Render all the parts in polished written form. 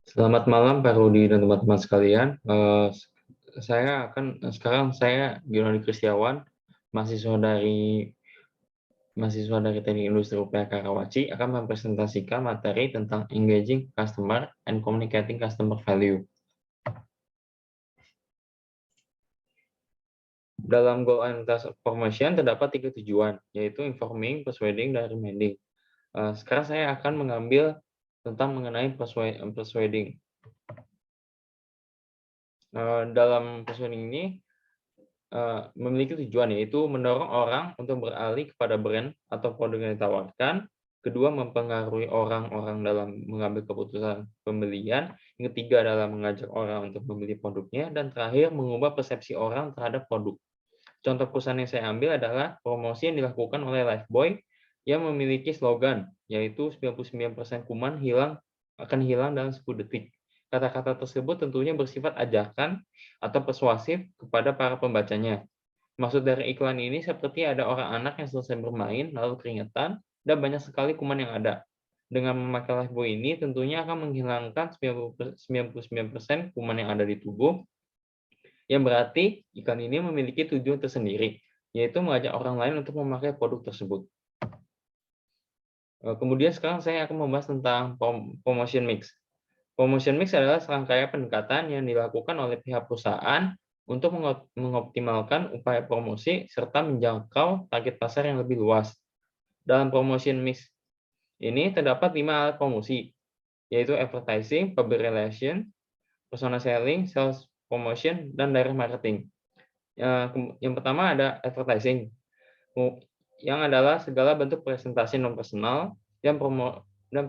Selamat malam Pak Rudi dan teman-teman sekalian. Sekarang saya Giovanni Kristiawan, mahasiswa dari Teknik Industri UPH Karawaci akan mempresentasikan materi tentang engaging customer and communicating customer value. Dalam goal and task formation terdapat 3 tujuan, yaitu informing, persuading, dan reminding. Sekarang saya akan mengambil tentang mengenai persuading. Dalam persuading ini memiliki tujuan, yaitu mendorong orang untuk beralih kepada brand atau produk yang ditawarkan. Kedua, mempengaruhi orang-orang dalam mengambil keputusan pembelian. Yang ketiga adalah mengajak orang untuk membeli produknya. Dan terakhir, mengubah persepsi orang terhadap produk. Contoh perusahaan yang saya ambil adalah promosi yang dilakukan oleh Lifebuoy yang memiliki slogan, yaitu 99% kuman akan hilang dalam 10 detik. Kata-kata tersebut tentunya bersifat ajakan atau persuasif kepada para pembacanya. Maksud dari iklan ini seperti ada orang anak yang selesai bermain, lalu keringetan, dan banyak sekali kuman yang ada. Dengan memakai Lifebuoy ini tentunya akan menghilangkan 99% kuman yang ada di tubuh, yang berarti iklan ini memiliki tujuan tersendiri, yaitu mengajak orang lain untuk memakai produk tersebut. Kemudian sekarang saya akan membahas tentang promotion mix. Promotion mix adalah serangkaian pendekatan yang dilakukan oleh pihak perusahaan untuk mengoptimalkan upaya promosi serta menjangkau target pasar yang lebih luas. Dalam promotion mix ini terdapat 5 alat promosi, yaitu advertising, public relation, persona selling, sales promotion, dan direct marketing. Yang pertama ada advertising, yang adalah segala bentuk presentasi non personal dan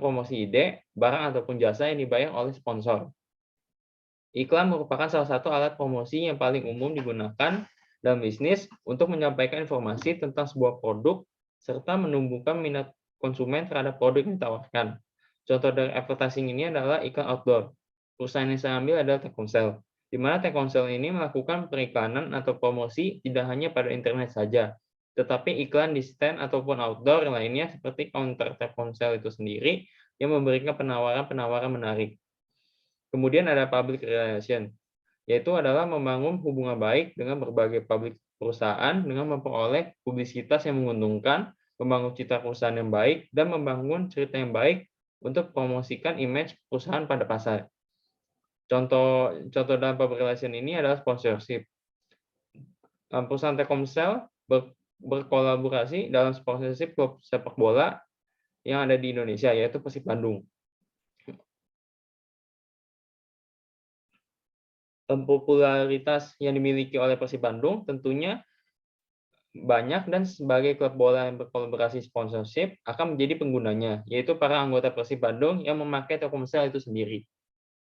promosi ide, barang ataupun jasa yang dibayar oleh sponsor. Iklan merupakan salah satu alat promosi yang paling umum digunakan dalam bisnis untuk menyampaikan informasi tentang sebuah produk serta menumbuhkan minat konsumen terhadap produk yang ditawarkan. Contoh dari advertising ini adalah iklan outdoor. Perusahaan yang saya ambil adalah Telkomsel, di mana Telkomsel ini melakukan periklanan atau promosi tidak hanya pada internet saja, tetapi iklan di stand ataupun outdoor lainnya seperti counter Telkomsel itu sendiri yang memberikan penawaran-penawaran menarik. Kemudian ada public relation, yaitu adalah membangun hubungan baik dengan berbagai publik perusahaan dengan memperoleh publisitas yang menguntungkan, membangun citra perusahaan yang baik, dan membangun cerita yang baik untuk promosikan image perusahaan pada pasar. Contoh dalam public relation ini adalah sponsorship. Perusahaan Telkomsel berkolaborasi dalam sponsorship klub sepak bola yang ada di Indonesia, yaitu Persib Bandung. Popularitas yang dimiliki oleh Persib Bandung tentunya banyak, dan sebagai klub bola yang berkolaborasi sponsorship akan menjadi penggunanya, yaitu para anggota Persib Bandung yang memakai Telkomsel itu sendiri.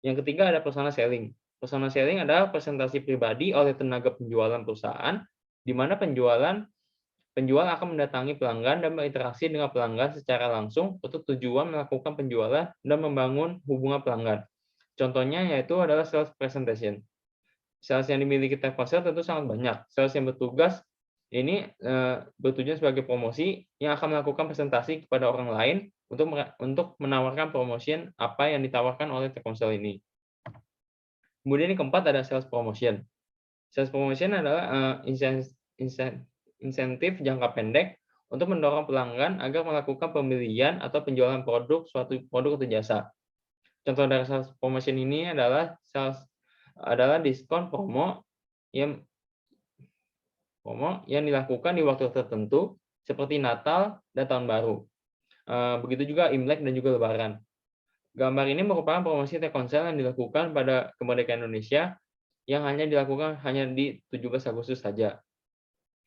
Yang ketiga ada persona selling. Persona selling adalah presentasi pribadi oleh tenaga penjualan perusahaan, di mana penjual akan mendatangi pelanggan dan berinteraksi dengan pelanggan secara langsung untuk tujuan melakukan penjualan dan membangun hubungan pelanggan. Contohnya yaitu adalah sales presentation. Sales yang dimiliki Telkomsel tentu sangat banyak. Sales yang bertujuan sebagai promosi yang akan melakukan presentasi kepada orang lain untuk menawarkan promotion apa yang ditawarkan oleh Telkomsel ini. Kemudian yang keempat ada sales promotion. Sales promotion adalah insentif jangka pendek untuk mendorong pelanggan agar melakukan pembelian atau penjualan suatu produk atau jasa. Contoh dari sales promotion ini adalah diskon promo yang dilakukan di waktu tertentu seperti Natal dan Tahun Baru. Begitu juga Imlek dan juga Lebaran. Gambar ini merupakan promosi Telkomsel yang dilakukan pada kemerdekaan Indonesia yang hanya dilakukan di 17 Agustus saja.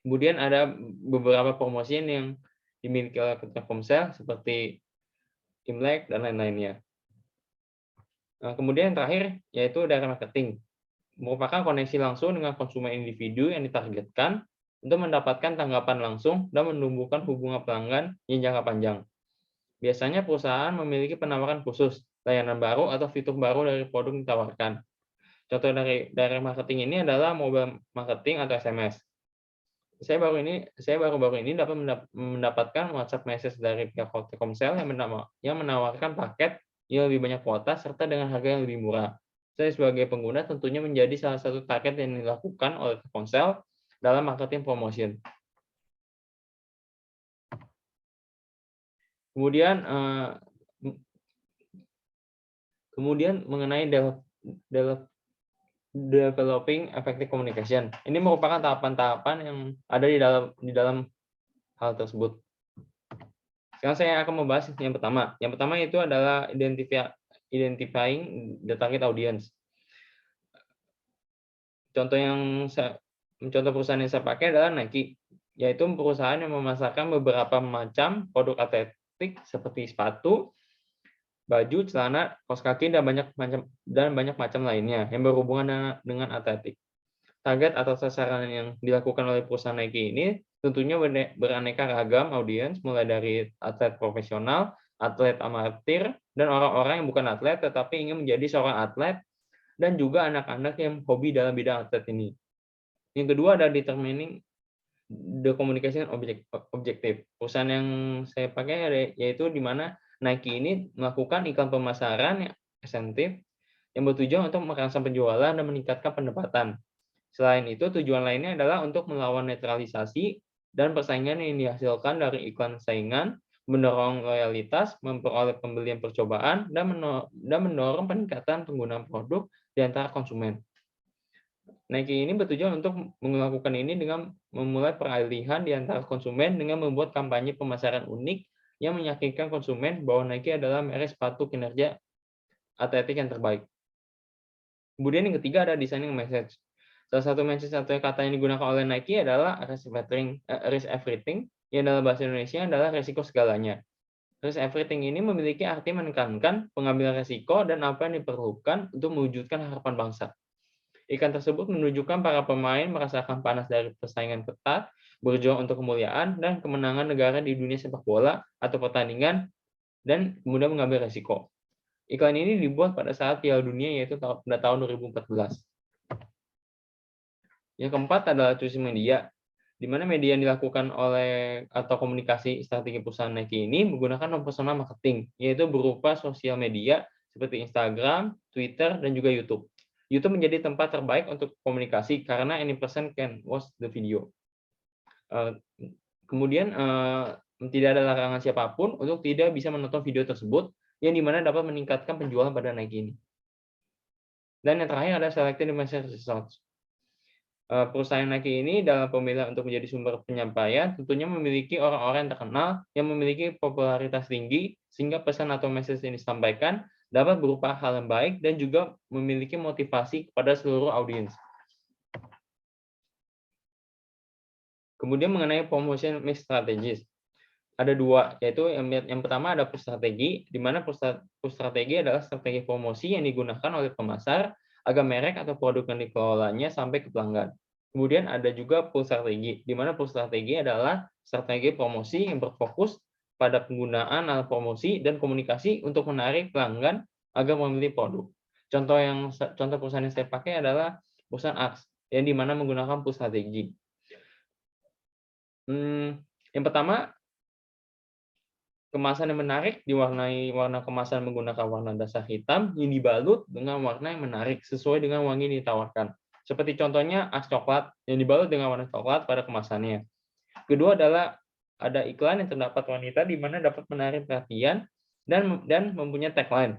Kemudian ada beberapa promosi yang dimiliki oleh Telkomsel seperti Imlek dan lain-lainnya. Kemudian yang terakhir yaitu direct marketing, merupakan koneksi langsung dengan konsumen individu yang ditargetkan untuk mendapatkan tanggapan langsung dan menumbuhkan hubungan pelanggan yang jangka panjang. Biasanya perusahaan memiliki penawaran khusus, layanan baru, atau fitur baru dari produk yang ditawarkan. Contoh dari direct marketing ini adalah mobile marketing atau SMS. Saya baru-baru ini dapat mendapatkan WhatsApp message dari pihak Telkomsel yang menawarkan paket yang lebih banyak kuota, serta dengan harga yang lebih murah. Saya sebagai pengguna tentunya menjadi salah satu target yang dilakukan oleh Telkomsel dalam marketing promotion. Kemudian, mengenai developing effective communication. Ini merupakan tahapan-tahapan yang ada di dalam hal tersebut. Sekarang saya akan membahas yang pertama. Yang pertama itu adalah identifying the target audience. Contoh perusahaan yang saya pakai adalah Nike, yaitu perusahaan yang memasarkan beberapa macam produk atletik seperti sepatu, baju, celana, kaos kaki, dan banyak macam lainnya yang berhubungan dengan atletik. Target atau sasaran yang dilakukan oleh perusahaan Nike ini tentunya beraneka ragam audiens, mulai dari atlet profesional, atlet amatir, dan orang-orang yang bukan atlet tetapi ingin menjadi seorang atlet, dan juga anak-anak yang hobi dalam bidang atlet ini. Yang kedua adalah determining the communication objective. Perusahaan yang saya pakai yaitu di mana Nike ini melakukan iklan pemasaran yang insentif yang bertujuan untuk merangsang penjualan dan meningkatkan pendapatan. Selain itu, tujuan lainnya adalah untuk melawan netralisasi dan persaingan yang dihasilkan dari iklan saingan, mendorong loyalitas, memperoleh pembelian percobaan, dan mendorong peningkatan penggunaan produk di antara konsumen. Nike ini bertujuan untuk melakukan ini dengan memulai peralihan di antara konsumen dengan membuat kampanye pemasaran unik yang meyakinkan konsumen bahwa Nike adalah merek sepatu kinerja atletik yang terbaik. Kemudian yang ketiga ada designing message. Salah satu message atau kata yang digunakan oleh Nike adalah risk everything, yang dalam bahasa Indonesia adalah resiko segalanya. Risk everything ini memiliki arti menekankan pengambilan resiko dan apa yang diperlukan untuk mewujudkan harapan bangsa. Iklan tersebut menunjukkan para pemain merasakan panas dari persaingan ketat, berjuang untuk kemuliaan dan kemenangan negara di dunia sepak bola atau pertandingan, dan kemudian mengambil resiko. Iklan ini dibuat pada saat Piala Dunia, yaitu pada tahun 2014. Yang keempat adalah choosing media, di mana media yang dilakukan oleh atau komunikasi strategi perusahaan Nike ini menggunakan non-personal marketing, yaitu berupa sosial media seperti Instagram, Twitter, dan juga YouTube. YouTube menjadi tempat terbaik untuk komunikasi karena any person can watch the video. Kemudian tidak ada larangan siapapun untuk tidak bisa menonton video tersebut, yang dimana dapat meningkatkan penjualan pada Nike ini. Dan yang terakhir ada selected message results. Perusahaan Nike ini dalam pemilihan untuk menjadi sumber penyampaian tentunya memiliki orang-orang yang terkenal yang memiliki popularitas tinggi, sehingga pesan atau message yang disampaikan dapat berupa hal yang baik dan juga memiliki motivasi kepada seluruh audiens. Kemudian mengenai promotion mix strategies, ada dua, yaitu yang pertama ada push strategi, di mana push strategi adalah strategi promosi yang digunakan oleh pemasar agar merek atau produk yang dikelolanya sampai ke pelanggan. Kemudian ada juga pull strategi, di mana pull strategi adalah strategi promosi yang berfokus pada penggunaan alat promosi dan komunikasi untuk menarik pelanggan agar memilih produk. Contoh perusahaan yang saya pakai adalah perusahaan Axe, yang di mana menggunakan pull strategi. Yang pertama, kemasan yang menarik diwarnai warna kemasan menggunakan warna dasar hitam yang dibalut dengan warna yang menarik sesuai dengan wangi yang ditawarkan. Seperti contohnya Axe coklat yang dibalut dengan warna coklat pada kemasannya. Kedua adalah ada iklan yang terdapat wanita di mana dapat menarik perhatian dan mempunyai tagline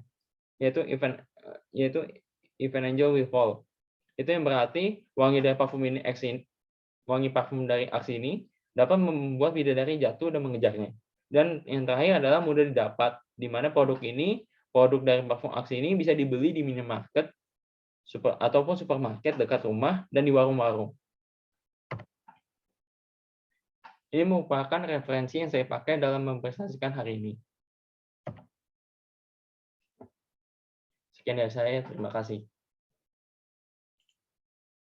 yaitu Even Angel Will Fall. Itu yang berarti wangi parfum dari Axe ini dapat membuat bidadari jatuh dan mengejarnya. Dan yang terakhir adalah mudah didapat, di mana produk dari parfum Axe ini bisa dibeli di minimarket ataupun supermarket dekat rumah dan di warung-warung. Ini merupakan referensi yang saya pakai dalam mempresentasikan hari ini. Sekian dari saya, terima kasih.